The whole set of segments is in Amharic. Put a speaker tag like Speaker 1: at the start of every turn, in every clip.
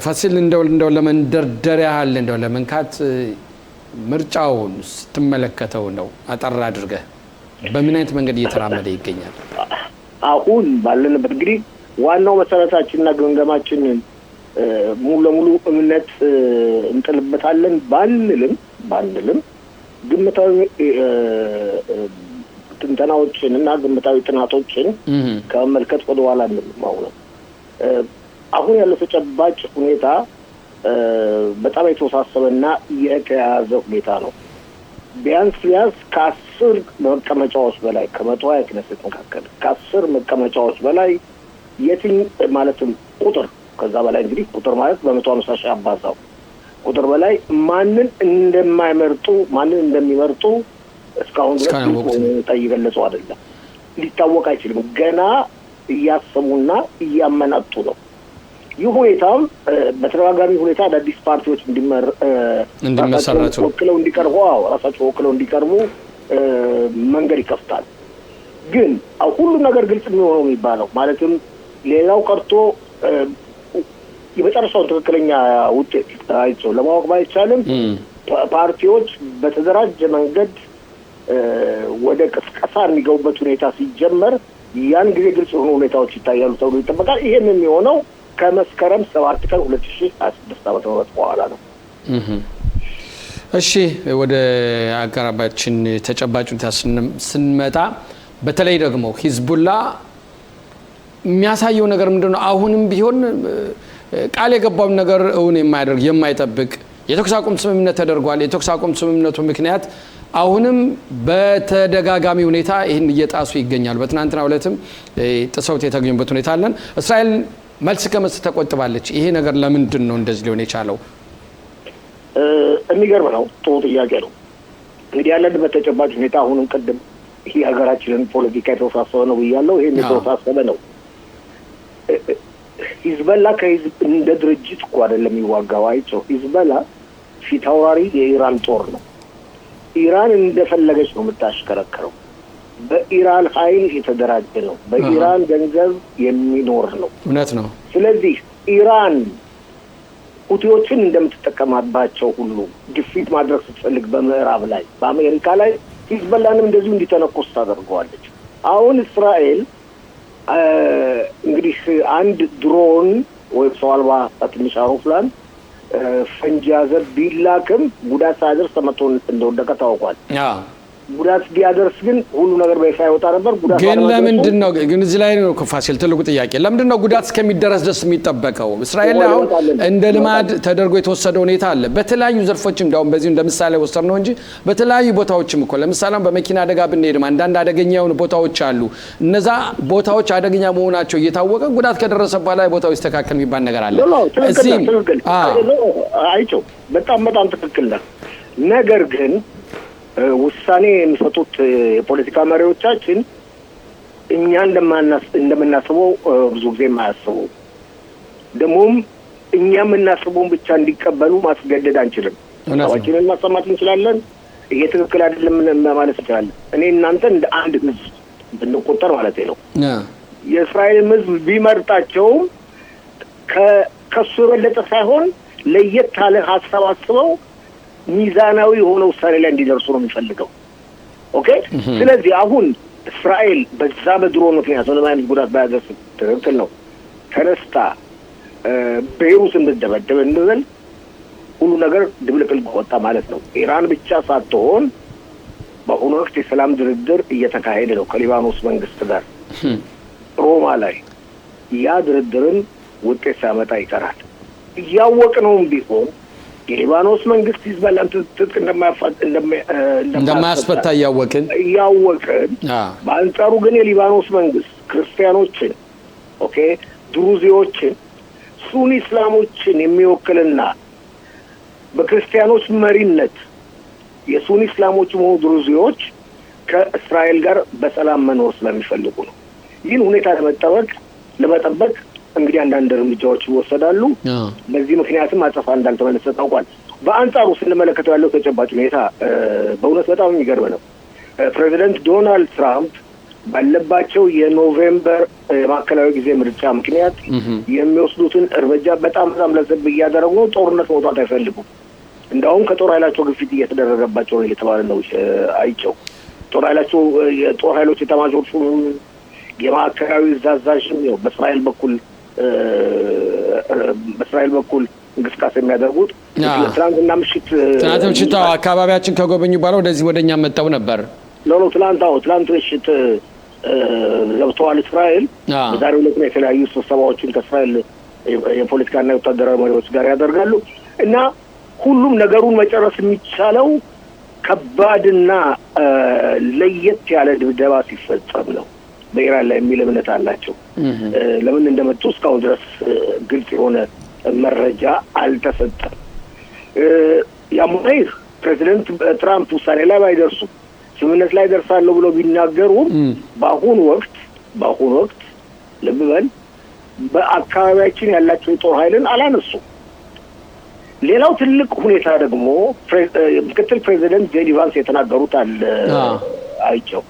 Speaker 1: ፋሲል እንደው ለመንደርደሪያ ያህል እንደው ለመንካት ምርጫውን ስትመለከተው ነው አጠራ አድርገህ በምን አይነት መንገድ እየተራመደ ይገኛል?
Speaker 2: አሁን ባለንበት እንግዲህ ዋናው መሰረታችንና ግምገማችን ሙሉ ለሙሉ እምነት እንጥልበታለን ባንልም ግምታዊ ትንተናዎችን እና ግምታዊ ጥናቶችን ከመመልከት ወደ ኋላ አንልም። አሁን ያለው ተጨባጭ ሁኔታ በጣም የተወሳሰበና የተያያዘ ሁኔታ ነው። ቢያንስ ከ10 መቀመጫዎች በላይ ከ120 ክነሰት መካከል ከ10 መቀመጫዎች በላይ ማለትም ቁጥር ከዛ በላይ እንግዲህ ቁጥር ማለት በ150 ሺህ አባዛው ቁጥር በላይ ማንን እንደሚመርጡ እስካሁን ድረስ ጠይቀለጹ አይደለም። ሊታወቅ አይችልም። ገና እያሰሙና እያመናጡ ነው። ይህ ሁኔታም በተደጋጋሚ ሁኔታ አዳዲስ ፓርቲዎች እንዲመሰረቱ ራሳቸው ወክለው እንዲቀርቡ መንገድ ይከፍታል። ግን ሁሉ ነገር ግልጽ ነው የሚባለው ማለትም ሌላው ቀርቶ የመጨረሻውን ትክክለኛ ውጤት አይቶ ለማወቅ ባይቻልም ፓርቲዎች በተደራጀ መንገድ ወደ ቅስቀሳ የሚገቡበት ሁኔታ ሲጀመር ያን ጊዜ ግልጽ የሆኑ ሁኔታዎች ይታያሉ ተብሎ ይጠበቃል። ይሄን የሚሆነው ከመስከረም 7 ቀን 2026 ዓ.ም በኋላ ነው።
Speaker 1: እሺ ወደ አጋራባችን ተጨባጭ ሁኔታ ስንመጣ በተለይ ደግሞ ሂዝቡላ የሚያሳየው ነገር ምንድነው? አሁንም ቢሆን ቃል የገባው ነገር እውን የማያደርግ የማይጠብቅ የተኩስ አቁም ስምምነት ተደርጓል። የተኩስ አቁም ስምምነቱ ምክንያት አሁንም በተደጋጋሚ ሁኔታ ይህን እየጣሱ ይገኛሉ። በትናንትናው ዕለትም ጥሰውት የተገኙበት ሁኔታ አለን። እስራኤል መልስ ከመስጠት ተቆጥባለች። ይሄ ነገር ለምንድን ነው እንደዚህ ሊሆን የቻለው?
Speaker 2: የሚገርም ነው። ጥሩ ጥያቄ ነው። እንግዲህ ያለንበት ተጨባጭ ሁኔታ አሁንም ቅድም ይሄ ሀገራችንን ፖለቲካ የተወሳሰበ ነው ብያለሁ። ይሄም የተወሳሰበ ነው። ሂዝቦላ ከህዝብ እንደ ድርጅት እኮ አይደለም የሚዋጋው። አይቼው ሂዝቦላ ፊት አውራሪ የኢራን ጦር ነው። ኢራን እንደፈለገች ነው የምታሽከረከረው። በኢራን ኃይል የተደራጀ ነው። በኢራን ገንዘብ የሚኖር ነው።
Speaker 1: እውነት ነው።
Speaker 2: ስለዚህ ኢራን ሁቲዎችን እንደምትጠቀማባቸው ሁሉ ግፊት ማድረግ ስትፈልግ በምዕራብ ላይ በአሜሪካ ላይ ሂዝቦላንም እንደዚሁ እንዲተነኮስ ታደርገዋለች። አሁን እስራኤል እንግዲህ አንድ ድሮን ወይም ሰው አልባ ትንሽ አውሮፕላን ፈንጂ ያዘ ቢላክም ጉዳት ሳያደርስ ተመቶ እንደወደቀ ታውቋል። ጉዳት ቢያደርስ ግን ሁሉ ነገር በይፋ ይወጣ ነበር። ጉዳት
Speaker 1: ግን ለምንድን ነው ግን እዚህ ላይ ነው ፋሲል ትልቁ ጥያቄ፣ ለምንድን ነው ጉዳት እስከሚደረስ ድረስ የሚጠበቀው? እስራኤል አሁን እንደ ልማድ ተደርጎ የተወሰደ ሁኔታ አለ። በተለያዩ ዘርፎችም እንዳውም በዚህ እንደምሳሌ ወሰድ ነው እንጂ በተለያዩ ቦታዎችም እኮ ለምሳሌ በመኪና አደጋ ብንሄድም አንዳንድ አደገኛ የሆኑ ቦታዎች አሉ። እነዛ ቦታዎች አደገኛ መሆናቸው እየታወቀ ጉዳት ከደረሰ በኋላ ቦታው ይስተካከል የሚባል ነገር አለ።
Speaker 2: እዚህም አይቼው በጣም ትክክል ነው። ነገር ግን ውሳኔ የሚሰጡት የፖለቲካ መሪዎቻችን እኛ እንደምናስበው ብዙ ጊዜ የማያስቡ ደግሞም እኛ የምናስበውን ብቻ እንዲቀበሉ ማስገደድ አንችልም። ሀሳባችንን ማሰማት እንችላለን። ይሄ ትክክል አይደለም ማለት እንችላለን። እኔ እናንተ እንደ አንድ ህዝብ ብንቆጠር ማለት ነው የእስራኤል ህዝብ ቢመርጣቸውም ከሱ የበለጠ ሳይሆን ለየት ያለ ሀሳብ አስበው ሚዛናዊ የሆነ ውሳኔ ላይ እንዲደርሱ ነው የሚፈልገው። ኦኬ። ስለዚህ አሁን እስራኤል በዛ በድሮን ምክንያት ምንም አይነት ጉዳት ባያደርስ ትክክል ነው ተነስታ ቤይሩትን ብትደበድብ እንበል ሁሉ ነገር ድብልቅልቅ ወጣ ማለት ነው። ኢራን ብቻ ሳትሆን በአሁኑ ወቅት የሰላም ድርድር እየተካሄደ ነው ከሊባኖስ መንግስት ጋር ሮማ ላይ። ያ ድርድርን ውጤት ሳያመጣ ይቀራል። እያወቅነውም ቢሆን የሊባኖስ መንግስት ሂዝቦላን ትጥቅ
Speaker 1: እንደማያስፈታ እያወቅን
Speaker 2: በአንጻሩ ግን የሊባኖስ መንግስት ክርስቲያኖችን ድሩዚዎችን ሱኒ እስላሞችን የሚወክልና በክርስቲያኖች መሪነት የሱኒ እስላሞች ሆኑ ድሩዚዎች ከእስራኤል ጋር በሰላም መኖር ስለሚፈልጉ ነው። ይህን ሁኔታ ለመጠበቅ እንግዲህ አንዳንድ እርምጃዎች ይወሰዳሉ። በዚህ ምክንያትም አጸፋ እንዳልተመለሰ ታውቋል። በአንጻሩ ስንመለከተው ያለው ተጨባጭ ሁኔታ በእውነት በጣም የሚገርም ነው። ፕሬዚደንት ዶናልድ ትራምፕ ባለባቸው የኖቬምበር ማዕከላዊ ጊዜ ምርጫ ምክንያት የሚወስዱትን እርምጃ በጣም ለዘብ እያደረጉ ጦርነት መውጣት አይፈልጉም። እንደውም ከጦር ኃይላቸው ግፊት እየተደረገባቸው ነው እየተባለ ነው። አይቸው ጦር ኃይሎች ኤታማዦር ሹም የማዕከላዊ አዛዥም ነው በእስራኤል በኩል እንቅስቃሴ የሚያደርጉት ትናንትና ምሽት
Speaker 1: አካባቢያችን ከጎበኙ በኋላ ወደዚህ ወደኛ መጣው ነበር።
Speaker 2: ትናንት ምሽት ገብተዋል እስራኤል። በዛሬው ዕለት ነው የተለያዩ ስብሰባዎችን ከእስራኤል የፖለቲካና የወታደራዊ መሪዎች ጋር ያደርጋሉ እና ሁሉም ነገሩን መጨረስ የሚቻለው ከባድና ለየት ያለ ድብደባ ሲፈጸም ነው በኢራን ላይ የሚል እምነት አላቸው። ለምን እንደመጡ እስካሁን ድረስ ግልጽ የሆነ መረጃ አልተሰጠም። ያሙናይህ ፕሬዚደንት ትራምፕ ውሳኔ ላይ ባይደርሱ ስምምነት ላይ ደርሳለሁ ብለው ቢናገሩ በአሁኑ ወቅት ልብ በል በአካባቢያችን ያላቸው የጦር ኃይልን አላነሱም። ሌላው ትልቅ ሁኔታ ደግሞ ምክትል ፕሬዚደንት ጄዲ ቫንስ የተናገሩት አለ አይቸው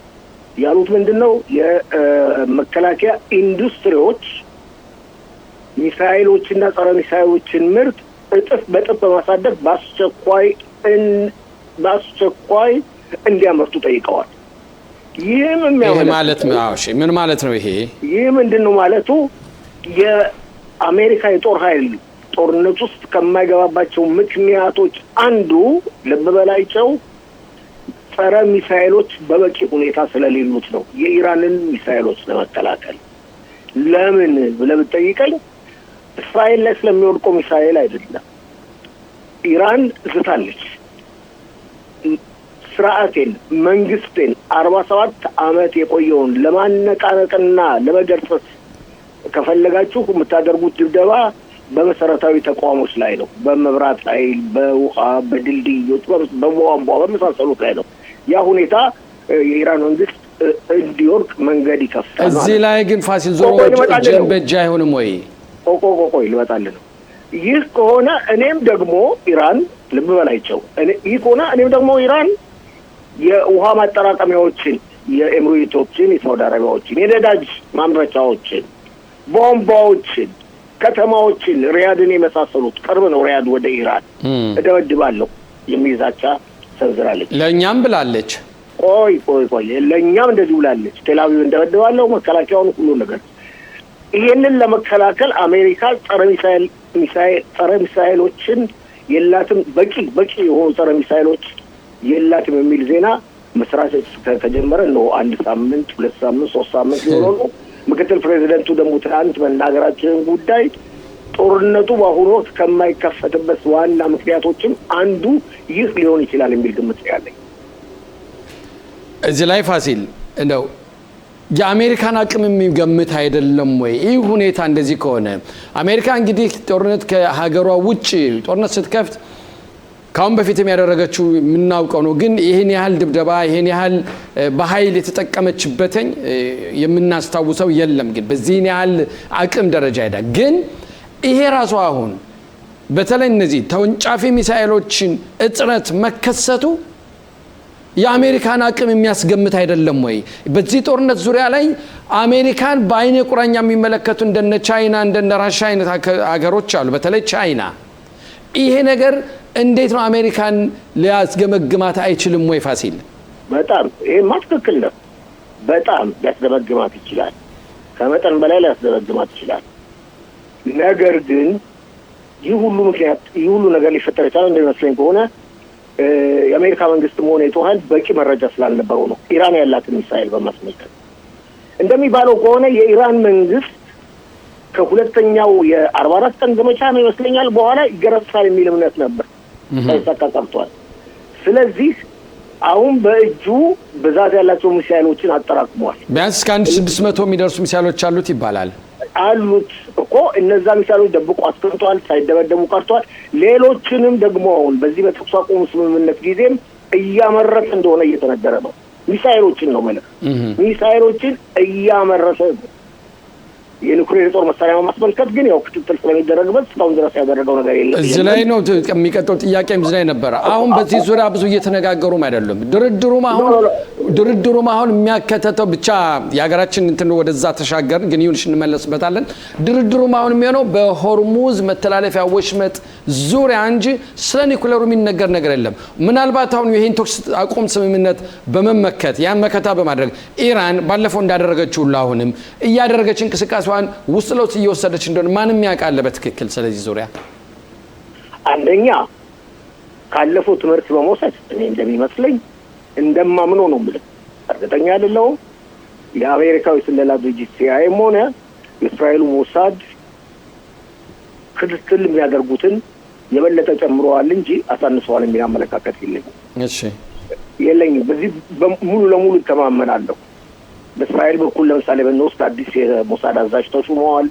Speaker 2: ያሉት ምንድነው? የመከላከያ ኢንዱስትሪዎች ሚሳኤሎችና ጸረ ሚሳኤሎችን ምርት እጥፍ በጥፍ በማሳደግ በአስቸኳይ እንዲያመርቱ ጠይቀዋል። ይህም
Speaker 1: ምን ማለት ነው?
Speaker 2: ይህ ምንድነው ማለቱ? የአሜሪካ የጦር ኃይል ጦርነት ውስጥ ከማይገባባቸው ምክንያቶች አንዱ ልብ በላቸው ጸረ ሚሳኤሎች በበቂ ሁኔታ ስለሌሉት ነው። የኢራንን ሚሳኤሎች ለመከላከል ለምን ብለህ ብትጠይቀኝ እስራኤል ላይ ስለሚወድቀው ሚሳኤል አይደለም። ኢራን ዝታለች። ስርዓቴን መንግስቴን 47 ዓመት የቆየውን ለማነቃነቅና ለመገርሰስ ከፈለጋችሁ የምታደርጉት ድብደባ በመሰረታዊ ተቋሞች ላይ ነው። በመብራት ኃይል፣ በውሃ፣ በድልድዮች፣ በቧንቧ በመሳሰሉት ላይ ነው። ያ ሁኔታ የኢራን መንግስት እንዲወርቅ መንገድ ይከፍታል።
Speaker 1: እዚህ ላይ ግን ፋሲል ዞሮ ጀንበጃ አይሆንም ወይ?
Speaker 2: ቆይ ልመጣልህ ነው። ይህ ከሆነ እኔም ደግሞ ኢራን ልብ በላቸው ይህ ከሆነ እኔም ደግሞ ኢራን የውሃ ማጠራቀሚያዎችን፣ የኤምሬቶችን፣ የሳውዲ አረቢያዎችን፣ የነዳጅ ማምረቻዎችን፣ ቧንቧዎችን፣ ከተማዎችን ሪያድን የመሳሰሉት ቅርብ ነው ሪያድ ወደ ኢራን እደበድባለሁ የሚል ዛቻ ሰንዝራለች።
Speaker 1: ለእኛም ብላለች።
Speaker 2: ቆይ ለእኛም እንደዚህ ብላለች። ቴልአቪቭ እንደበድባለሁ፣ መከላከያውን ሁሉ ነገር። ይሄንን ለመከላከል አሜሪካ ጸረ ሚሳኤሎችን የላትም፣ በቂ የሆኑ ጸረ ሚሳኤሎች የላትም የሚል ዜና መስራት ከጀመረ ነው 1 ሳምንት 2 ሳምንት 3 ሳምንት ሊሆን ነው። ምክትል ፕሬዚደንቱ ደግሞ ትናንት መናገራቸውን ጉዳይ ጦርነቱ በአሁኑ ወቅት ከማይከፈትበት ዋና ምክንያቶችም አንዱ ይህ ሊሆን ይችላል የሚል ግምት ያለኝ።
Speaker 1: እዚህ ላይ ፋሲል እንደው የአሜሪካን አቅም የሚገምት አይደለም ወይ? ይህ ሁኔታ እንደዚህ ከሆነ አሜሪካ እንግዲህ ጦርነት ከሀገሯ ውጭ ጦርነት ስትከፍት ካሁን በፊትም ያደረገችው የምናውቀው ነው። ግን ይህን ያህል ድብደባ ይህን ያህል በኃይል የተጠቀመችበትኝ የምናስታውሰው የለም። ግን በዚህን ያህል አቅም ደረጃ ሄዳ ግን ይሄ ራሱ አሁን በተለይ እነዚህ ተወንጫፊ ሚሳኤሎችን እጥረት መከሰቱ የአሜሪካን አቅም የሚያስገምት አይደለም ወይ? በዚህ ጦርነት ዙሪያ ላይ አሜሪካን በአይነ ቁራኛ የሚመለከቱ እንደነ ቻይና እንደነ ራሽያ አይነት ሀገሮች አሉ። በተለይ ቻይና ይሄ ነገር እንዴት ነው አሜሪካን ሊያስገመግማት አይችልም ወይ ፋሲል?
Speaker 2: በጣም ይሄማ ትክክል ነው። በጣም ሊያስገመግማት ይችላል። ከመጠን በላይ ሊያስገመግማት ይችላል። ነገር ግን ይህ ሁሉ ነገር ሊፈጠር ይችላል እንደሚመስለኝ ከሆነ የአሜሪካ መንግስትም ሆነ የጦር ኃይል በቂ መረጃ ስላልነበረው ነው። ኢራን ያላትን ሚሳኤል በማስመልከት እንደሚባለው ከሆነ የኢራን መንግስት ከሁለተኛው የ44 ቀን ዘመቻ ነው ይመስለኛል በኋላ ይገረሳል የሚል እምነት ነበር። ሳይሳካ ቀርቷል። ስለዚህ አሁን በእጁ ብዛት ያላቸው ሚሳኤሎችን አጠራቅሟል።
Speaker 1: ቢያንስ ከ1600 የሚደርሱ ሚሳኤሎች አሉት ይባላል።
Speaker 2: አሉት እኮ እነዛ ሚሳኤሎች ደብቆ አስቀምጧል፣ ሳይደበደቡ ቀርቷል። ሌሎችንም ደግሞ አሁን በዚህ በተኩስ አቁሙ ስምምነት ጊዜም እያመረተ እንደሆነ እየተነገረ ነው። ሚሳኤሎችን ነው ማለት ሚሳኤሎችን እያመረተ የኒውክሌር ጦር መሳሪያ ማስመልከት ግን ያው ክትትል ስለሚደረግበት እስካሁን ድረስ ያደረገው ነገር የለም።
Speaker 1: እዚህ ላይ ነው የሚቀጥለው ጥያቄም እዚህ ላይ ነበረ። አሁን በዚህ ዙሪያ ብዙ እየተነጋገሩም አይደለም። ድርድሩም አሁን ድርድሩም አሁን የሚያከተተው ብቻ የሀገራችን እንትን ወደዛ ተሻገርን ግን ይሁንሽ እንመለስበታለን። ድርድሩም አሁን የሚሆነው በሆርሙዝ መተላለፊያ ወሽመጥ ዙሪያ እንጂ ስለ ኒኩሌሩ የሚነገር ነገር የለም። ምናልባት አሁን ይሄን ተኩስ አቁም ስምምነት በመመከት ያን መከታ በማድረግ ኢራን ባለፈው እንዳደረገችው አሁንም እያደረገች እንቅስቃሴዋን ውስጥ ለውስጥ እየወሰደች እንደሆነ ማንም ያውቃል በትክክል። ስለዚህ ዙሪያ
Speaker 2: አንደኛ ካለፈው ትምህርት በመውሰድ እኔ እንደሚመስለኝ እንደማምነው ነው ማለት እርግጠኛ አይደለሁም። የአሜሪካው ስለላ ድርጅት ሲአይኤም ሆነ የእስራኤሉ ሞሳድ ክትትል የሚያደርጉትን የበለጠ ጨምረዋል እንጂ አሳንሰዋል የሚል አመለካከት የለኝም።
Speaker 1: እሺ የለኝም።
Speaker 2: በዚህ ሙሉ ለሙሉ ተማመናለሁ። በእስራኤል በኩል ለምሳሌ በነውስጥ አዲስ የሞሳድ አዛዥ ተሹመዋል።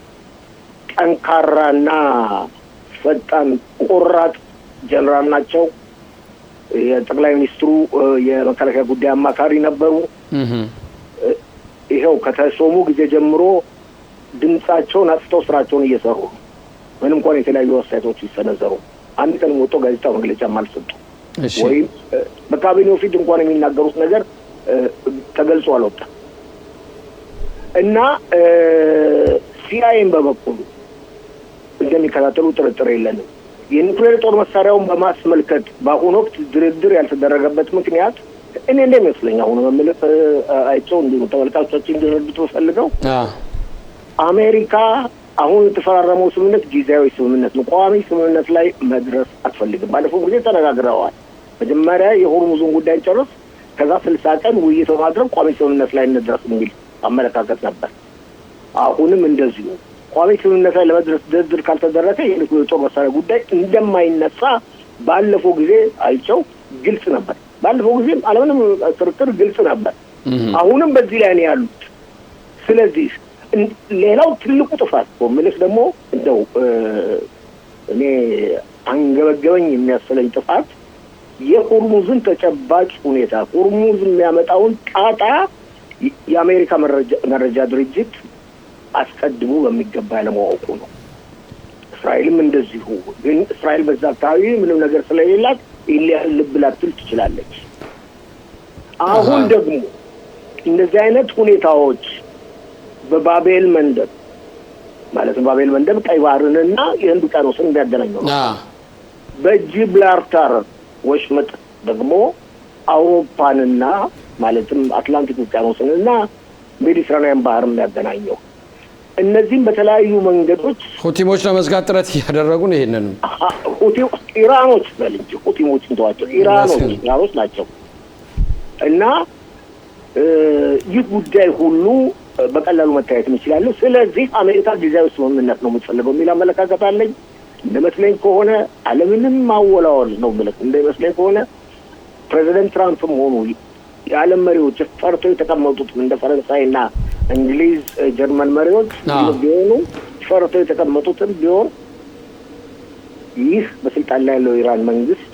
Speaker 2: ጠንካራና ፈጣን ቆራጥ ጀነራል ናቸው። የጠቅላይ ሚኒስትሩ የመከላከያ ጉዳይ አማካሪ ነበሩ። ይሄው ከተሾሙ ጊዜ ጀምሮ ድምጻቸውን አጥፍተው ስራቸውን እየሰሩ ምንም እንኳን የተለያዩ አስተያየቶች ይሰነዘሩ አንድ ቀን ወጥቶ ጋዜጣ መግለጫ አልሰጡ ወይም በካቢኔው ፊት እንኳን የሚናገሩት ነገር ተገልጾ አልወጣም እና ሲአይኤም በበኩሉ እንደሚከታተሉ ጥርጥር የለንም። የኒውክሌር ጦር መሳሪያውን በማስመልከት በአሁኑ ወቅት ድርድር ያልተደረገበት ምክንያት እኔ እንደሚመስለኝ አሁን መመለስ አይቸው እንዲሁ ተመልካቾቻችን እንዲረዱት ፈልገው አሜሪካ አሁን የተፈራረመው ስምምነት ጊዜያዊ ስምምነት ነው። ቋሚ ስምምነት ላይ መድረስ አትፈልግም። ባለፈው ጊዜ ተነጋግረዋል። መጀመሪያ የሆርሙዝን ጉዳይ ጨርስ፣ ከዛ 60 ቀን ውይይት በማድረግ ቋሚ ስምምነት ላይ እንድረስ የሚል አመለካከት ነበር። አሁንም እንደዚሁ ቋሚ ስምምነት ላይ ለመድረስ ድርድር ካልተደረገ የኒውክሌር ጦር መሳሪያ ጉዳይ እንደማይነሳ ባለፈው ጊዜ አይቸው ግልጽ ነበር። ባለፈው ጊዜ አለምንም ክርክር ግልጽ ነበር። አሁንም በዚህ ላይ ነው ያሉት። ስለዚህ ሌላው ትልቁ ጥፋት ወምልስ ደግሞ እንደው እኔ አንገበገበኝ የሚያስለኝ ጥፋት የሆርሙዝን ተጨባጭ ሁኔታ ሆርሙዝ የሚያመጣውን ጣጣ የአሜሪካ መረጃ ድርጅት አስቀድሞ በሚገባ ያለማወቁ ነው። እስራኤልም እንደዚሁ። ግን እስራኤል በዛ አካባቢ ምንም ነገር ስለሌላት ልብ ላትል ትችላለች። አሁን ደግሞ እንደዚህ አይነት ሁኔታዎች በባቤል መንደብ ማለትም ባቤል መንደብ ቀይ ባህርንና የህንድ ውቅያኖስን የሚያገናኘው በጂብራልታር ወሽመጥ ደግሞ አውሮፓንና ማለትም አትላንቲክ ውቅያኖስንና ሜዲትራኒያን ባህር የሚያገናኘው እነዚህም በተለያዩ መንገዶች
Speaker 1: ሁቲሞች ለመዝጋት ጥረት እያደረጉ ነው። ይሄንን
Speaker 2: ኢራኖች በልጅ ሁቲሞች እንተዋቸው ኢራኖች ናቸው እና ይህ ጉዳይ ሁሉ በቀላሉ መታየት ይችላል። ስለዚህ አሜሪካ ጊዜያዊ ስምምነት ነው የምትፈልገው የሚል አመለካከት አለኝ። እንደመስለኝ ከሆነ ዓለምንም ማወላወል ነው ማለት እንደመስለኝ ከሆነ ፕሬዚደንት ትራምፕም ሆኑ የዓለም መሪዎች ፈርተው የተቀመጡት እንደ ፈረንሳይና እንግሊዝ ጀርመን መሪዎች ቢሆኑ ፈርተው የተቀመጡትን ቢሆን ይህ በስልጣን ላይ ያለው ኢራን መንግስት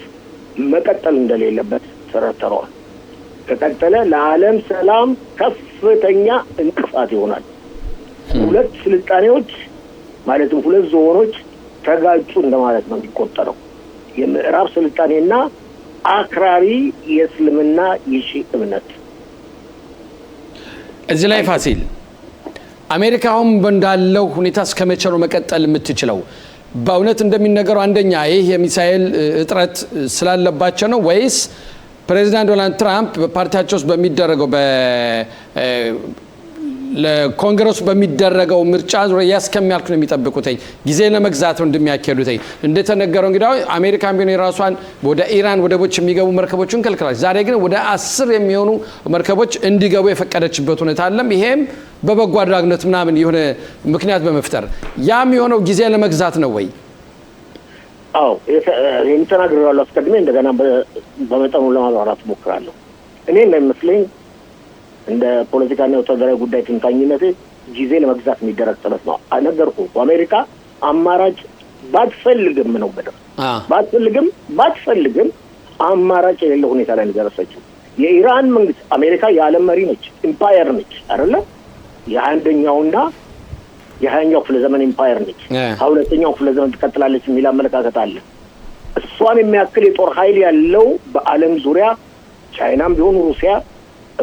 Speaker 2: መቀጠል እንደሌለበት ተረድተዋል። ከቀጠለ ለዓለም ሰላም ከፍተኛ እንቅፋት ይሆናል። ሁለት ስልጣኔዎች ማለትም ሁለት ዞኖች ተጋጩ እንደማለት ነው የሚቆጠረው። የምዕራብ ስልጣኔና አክራሪ የእስልምና የሺዕ እምነት።
Speaker 1: እዚህ ላይ ፋሲል አሜሪካውም እንዳለው ሁኔታ እስከመቼ ነው መቀጠል የምትችለው? በእውነት እንደሚነገረው አንደኛ ይህ የሚሳኤል እጥረት ስላለባቸው ነው ወይስ ፕሬዚዳንት ዶናልድ ትራምፕ በፓርቲያቸው ውስጥ በሚደረገው ለኮንግረስ በሚደረገው ምርጫ ዙሪያ እስከሚያልቅ ነው የሚጠብቁት ጊዜ ለመግዛት ነው እንደሚያካሂዱት? እንደተነገረው እንግዲህ አሜሪካን ቢሆን የራሷን ወደ ኢራን ወደቦች የሚገቡ መርከቦችን ከልክላለች። ዛሬ ግን ወደ 10 የሚሆኑ መርከቦች እንዲገቡ የፈቀደችበት ሁኔታ አለም። ይሄም በበጎ አድራጎት ምናምን የሆነ ምክንያት በመፍጠር ያም የሆነው ጊዜ ለመግዛት ነው ወይ?
Speaker 2: አዎ የተናገረው አስቀድሜ እንደገና በመጠኑ ለማብራራት ሞክራለሁ። እኔ እንደሚመስለኝ እንደ ፖለቲካና ወታደራዊ ጉዳይ ትንታኝነቴ ጊዜ ለመግዛት የሚደረግ ጥረት ነው። ነገርኩህ። አሜሪካ አማራጭ ባትፈልግም ነው በደም ባትፈልግም አማራጭ የሌለው ሁኔታ ላይ ደረሰችው። የኢራን መንግስት አሜሪካ የዓለም መሪ ነች፣ ኢምፓየር ነች አይደለ? የ21ኛውና የ20ኛው ክፍለ ዘመን ኢምፓየር ነች። 22ኛው ክፍለ ዘመን ትቀጥላለች የሚል አመለካከት አለ። እሷን የሚያክል የጦር ኃይል ያለው በዓለም ዙሪያ ቻይናም ቢሆን ሩሲያ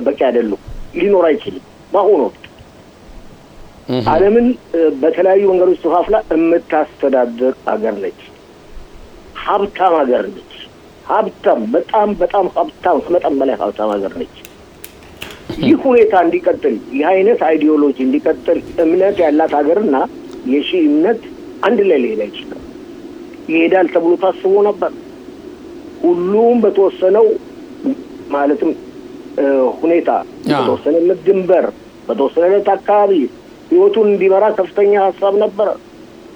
Speaker 2: በቂ አይደሉም። ሊኖር አይችልም። በአሁኑ ወቅት ዓለምን በተለያዩ መንገዶች ተፋፍላ የምታስተዳድር ሀገር ነች። ሀብታም ሀገር ነች። ሀብታም በጣም በጣም ሀብታም ከመጠን በላይ ሀብታም ሀገር ነች። ይህ ሁኔታ እንዲቀጥል ይህ አይነት አይዲዮሎጂ እንዲቀጥል እምነት ያላት ሀገርና የሺ እምነት አንድ ላይ ሊሄድ አይችልም። ይሄዳል ተብሎ ታስቦ ነበር። ሁሉም በተወሰነው ማለትም ሁኔታ በተወሰነለት ድንበር በተወሰነለት አካባቢ ህይወቱን እንዲመራ ከፍተኛ ሀሳብ ነበር።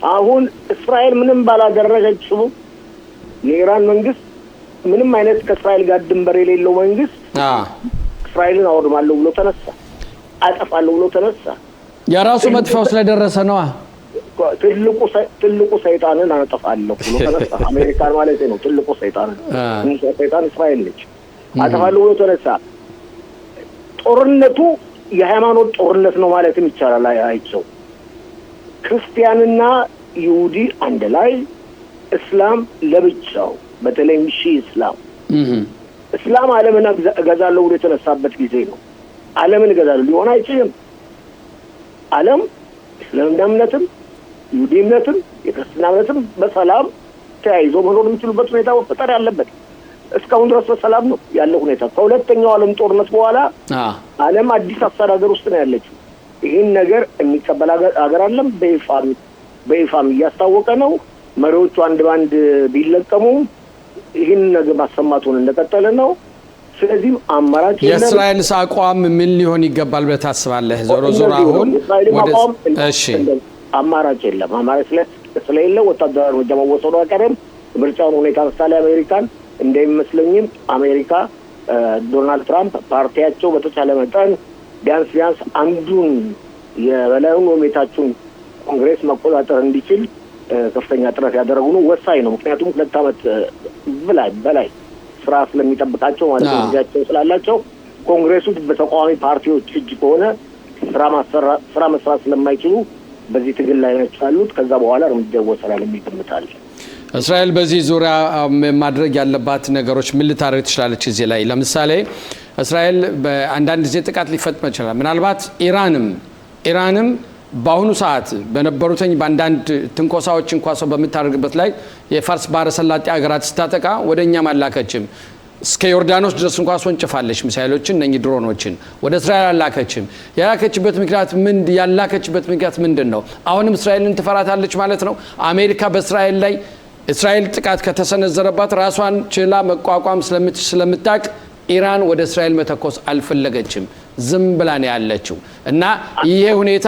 Speaker 2: አሁን እስራኤል ምንም ባላደረገችው የኢራን መንግስት ምንም አይነት ከእስራኤል ጋር ድንበር የሌለው መንግስት እስራኤልን አወድማለሁ ብሎ ተነሳ፣ አጠፋለሁ ብሎ ተነሳ።
Speaker 1: የራሱ መጥፋው ስለደረሰ ነው።
Speaker 2: ትልቁ ሰይጣንን አጠፋለሁ ብሎ ተነሳ። አሜሪካን ማለት ነው። ትልቁ ሰይጣን እስራኤል ነች። አጠፋለሁ ብሎ ተነሳ። ጦርነቱ የሃይማኖት ጦርነት ነው ማለትም ይቻላል። አይቸው ክርስቲያንና ይሁዲ አንድ ላይ፣ እስላም ለብቻው፣ በተለይም እስላም ዓለምን እገዛለሁ ብሎ የተነሳበት ጊዜ ነው። ዓለምን እገዛለሁ ሊሆን አይችልም። ዓለም እስልምና እምነትም ይሁዲ እምነትም የክርስትና እምነትም በሰላም ተያይዞ መኖር የሚችሉበት ሁኔታ መፈጠር ያለበት። እስካሁን ድረስ በሰላም ነው ያለው ሁኔታ። ከሁለተኛው ዓለም ጦርነት በኋላ ዓለም አዲስ አስተዳደር ውስጥ ነው ያለችው። ይህን ነገር የሚቀበል ሀገር አለም በይፋም እያስታወቀ ነው። መሪዎቹ አንድ ባንድ ቢለቀሙም ይህን ነገር ማሰማቱን እንደቀጠለ ነው። ስለዚህም አማራጭ የለም።
Speaker 1: የእስራኤል አቋም ምን ሊሆን ይገባል ብለህ ታስባለህ? ዞሮ አሁን
Speaker 2: አማራጭ የለም። አማራጭ ስለሌለ ወታደራዊ እርምጃ መወሰዱ አይቀርም። ምርጫውን ሁኔታ ምሳሌ አሜሪካን እንደሚመስለኝም አሜሪካ ዶናልድ ትራምፕ ፓርቲያቸው በተቻለ መጠን ቢያንስ አንዱን የበላዩን ወሜታችሁን ኮንግሬስ መቆጣጠር እንዲችል ከፍተኛ ጥረት ያደረጉ ነው። ወሳኝ ነው። ምክንያቱም 2 ዓመት በላይ ስራ ስለሚጠብቃቸው ማለት ነው። ጊዜያቸው ስላላቸው ኮንግሬሱ በተቃዋሚ ፓርቲዎች እጅ ከሆነ ስራ መስራት ስለማይችሉ በዚህ ትግል ላይ ናቸው ያሉት። ከዛ በኋላ እርምጃ ይወሰዳል የሚገምታል።
Speaker 1: እስራኤል በዚህ ዙሪያ ማድረግ ያለባት ነገሮች ምን ልታደርግ ትችላለች? እዚህ ላይ ለምሳሌ እስራኤል በአንዳንድ ጊዜ ጥቃት ሊፈጽም ይችላል። ምናልባት ኢራንም በአሁኑ ሰዓት በነበሩትኝ በአንዳንድ ትንኮሳዎች እንኳን ሰው በምታደርግበት ላይ የፋርስ ባህረ ሰላጤ ሀገራት ስታጠቃ ወደ እኛም አላከችም። እስከ ዮርዳኖስ ድረስ እንኳን አስወንጭፋለች ሚሳኤሎችን፣ እነኚህ ድሮኖችን ወደ እስራኤል አላከችም። ያላከችበት ምክንያት ምንድን ነው? አሁንም እስራኤልን ትፈራታለች ማለት ነው። አሜሪካ በእስራኤል ላይ እስራኤል ጥቃት ከተሰነዘረባት ራሷን ችላ መቋቋም ስለምታውቅ ኢራን ወደ እስራኤል መተኮስ አልፈለገችም። ዝም ብላ ነው ያለችው። እና ይሄ ሁኔታ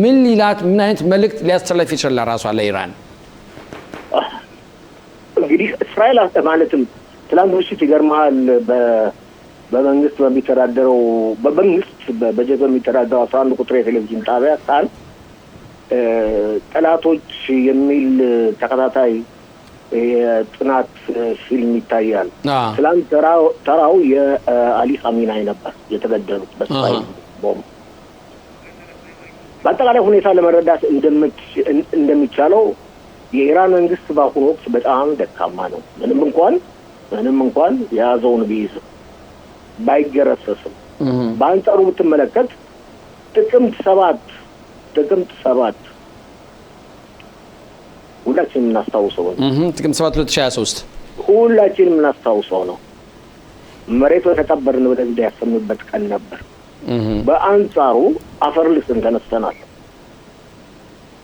Speaker 1: ምን አይነት መልእክት ሊያስተላልፍ ይችላል ራሷ ለኢራን?
Speaker 2: እንግዲህ እስራኤል ማለትም ትላንት ምሽት ይገርምሃል በመንግስት በበጀት በሚተዳደረው 11 ቁጥር የቴሌቪዥን ጣቢያ ቃል ጠላቶች የሚል ተከታታይ የጥናት ፊልም ይታያል። ትላንት ተራው የአሊ ኻሜኒ ነበር የተገደሉት በእስራኤል ቦምብ። በአጠቃላይ ሁኔታ ለመረዳት እንደሚቻለው የኢራን መንግስት በአሁኑ ወቅት በጣም ደካማ ነው። ምንም እንኳን የያዘውን ቢይዝም ባይገረሰስም፣ በአንጻሩ ብትመለከት ጥቅምት ሰባት ሁላችንም የምናስታውሰው ነው።
Speaker 1: ጥቅምት 7 2023
Speaker 2: ሁላችንም የምናስታውሰው ነው። መሬት በተቀበርን ወደዚህ ያሰምበት ቀን ነበር። በአንጻሩ አፈር ልስን ተነስተናል።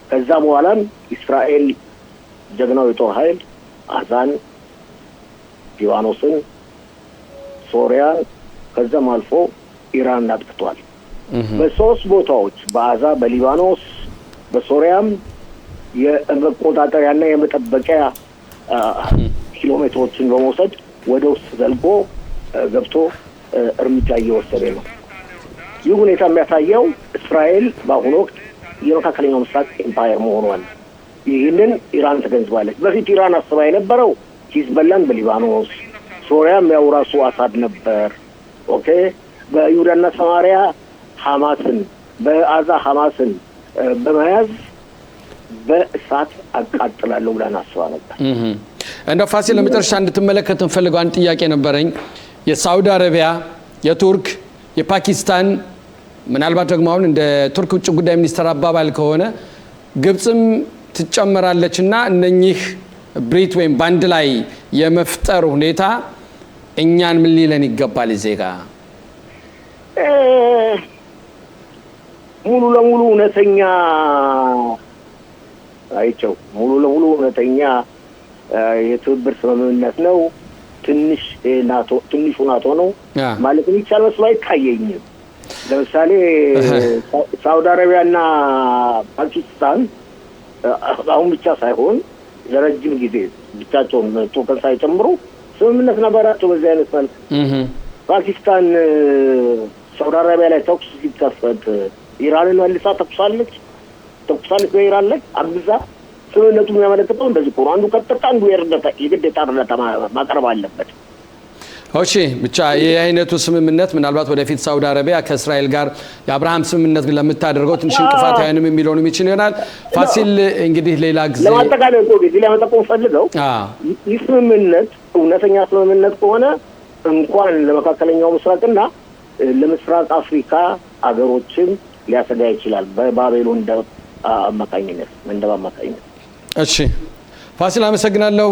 Speaker 2: ከዛ በኋላም እስራኤል ጀግናው የጦር ኃይል አዛን፣ ሊባኖስን፣ ሶሪያን ከዛም አልፎ ኢራን አጥቅቷል። በሶስት ቦታዎች በአዛ፣ በሊባኖስ፣ በሶሪያም የመቆጣጠሪያና የመጠበቂያ ኪሎሜትሮችን በመውሰድ ወደ ውስጥ ዘልቆ ገብቶ እርምጃ እየወሰደ ነው። ይህ ሁኔታ የሚያሳየው እስራኤል በአሁኑ ወቅት የመካከለኛው ምስራቅ ኤምፓየር መሆኗን ይህንን ኢራን ተገንዝባለች። በፊት ኢራን አስባ የነበረው ሂዝቦላን በሊባኖስ፣ ሶሪያም ያው ራሱ አሳድ ነበር። ኦኬ፣ በይሁዳና ሰማሪያ ሐማስን፣ በአዛ ሐማስን በመያዝ በእሳት አቃጥላለሁ ብለን አስባ ነበር።
Speaker 1: እንደው ፋሲል ለመጨረሻ እንድትመለከት እንፈልገው አንድ ጥያቄ ነበረኝ። የሳውዲ አረቢያ፣ የቱርክ፣ የፓኪስታን ምናልባት ደግሞ አሁን እንደ ቱርክ ውጭ ጉዳይ ሚኒስትር አባባል ከሆነ ግብጽም ትጨመራለችና እነኚህ ብሪት ወይም ባንድ ላይ የመፍጠር ሁኔታ እኛን ምን ሊለን ይገባል? ዜጋ
Speaker 2: ሙሉ ለሙሉ እውነተኛ አይቸው ሙሉ ለሙሉ እውነተኛ የትብብር ስምምነት ነው። ትንሹ ናቶ ነው ማለት የሚቻል መስሎ አይታየኝም። ለምሳሌ ሳውዲ አረቢያና ፓኪስታን አሁን ብቻ ሳይሆን ለረጅም ጊዜ ብቻቸውን ቱርክን ሳይጨምሩ ስምምነት ነበራቸው። በዚህ አይነት መልክ ፓኪስታን ሳውዲ አረቢያ ላይ ተኩስ ሲከፈት ኢራንን መልሳ ተኩሳለች በኢራን ላይ አግዛ። ስምምነቱ የሚያመለክተው እንደዚህ ነው። አንዱ ቀጥታ አንዱ የግዴታ እርዳታ ማቅረብ አለበት።
Speaker 1: እሺ ብቻ ይህ አይነቱ ስምምነት ምናልባት ወደፊት ሳውዲ አረቢያ ከእስራኤል ጋር የአብርሃም ስምምነት ለምታደርገው ትንሽ እንቅፋት አይሆንም የሚለውን የሚችል ይሆናል። ፋሲል እንግዲህ ሌላ ጊዜ
Speaker 2: ለማጠቃለል እዚህ ላይ መጠቆም ፈልገው ይህ ስምምነት እውነተኛ ስምምነት ከሆነ እንኳን ለመካከለኛው ምስራቅና ለምስራቅ አፍሪካ አገሮችን ሊያሰጋ ይችላል በባቢሎን አማካኝነት። እሺ ፋሲል አመሰግናለሁ።